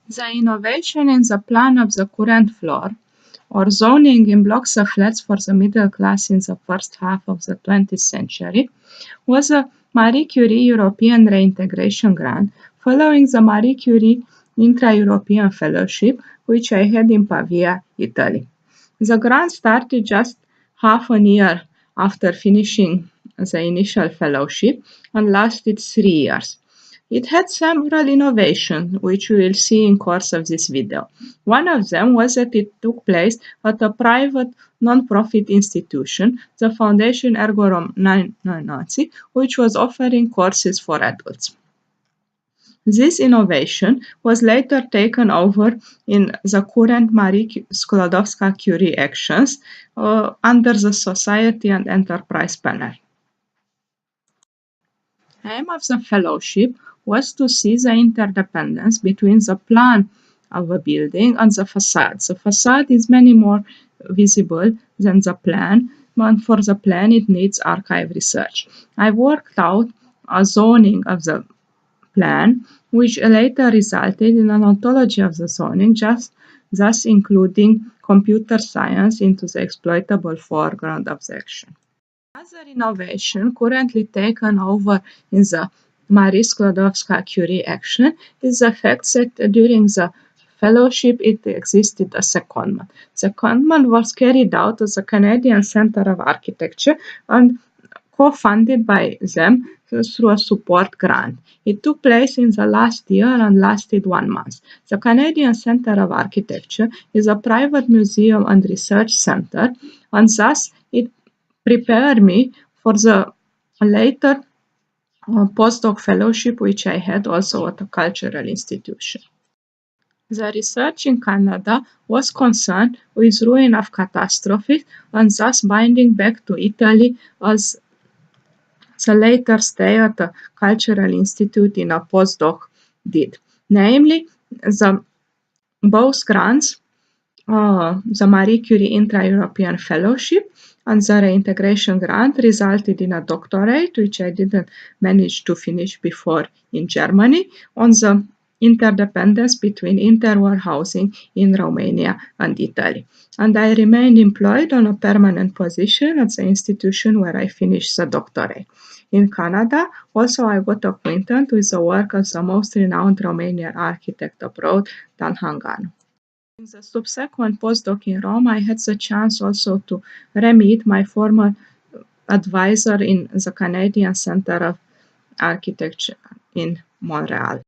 The innovation in the plan of the current floor, or zoning in blocks of flats for the middle class in the first half of the 20th century, was a Marie Curie European Reintegration Grant following the Marie Curie Intra-European Fellowship, which I had in Pavia, Italy. The grant started just half a year after finishing the initial fellowship and lasted 3 years. It had several innovations, which we will see in course of this video. One of them was that it took place at a private non-profit institution, the Foundation Ergo Romanozi, which was offering courses for adults. This innovation was later taken over in the current Marie Sklodowska Curie Actions under the Society and Enterprise panel. The aim of the fellowship was to see the interdependence between the plan of a building and the facade. The facade is many more visible than the plan, and for the plan it needs archive research. I worked out a zoning of the plan, which later resulted in an ontology of the zoning, thus including computer science into the exploitable foreground of the action. Another innovation currently taken over in the Marie Sklodowska Curie Action is the fact that during the fellowship it existed a secondment. Secondment was carried out at the Canadian Centre of Architecture and co-funded by them through a support grant. It took place in the last year and lasted 1 month. The Canadian Centre of Architecture is a private museum and research center, and thus it prepared me for the later postdoc fellowship, which I had also at a cultural institution. The research in Canada was concerned with ruin of catastrophes and thus binding back to Italy as the later stay at the Cultural Institute in a postdoc did. Namely, both grants, the Marie Curie Intra-European Fellowship and the Reintegration Grant, resulted in a doctorate, which I didn't manage to finish before in Germany, on the interdependence between interwar housing in Romania and Italy. And I remained employed on a permanent position at the institution where I finished the doctorate. In Canada, also I got acquainted with the work of the most renowned Romanian architect abroad, Dan Hanganu. In the subsequent postdoc in Rome, I had the chance also to re-meet my former advisor in the Canadian Centre of Architecture in Montreal.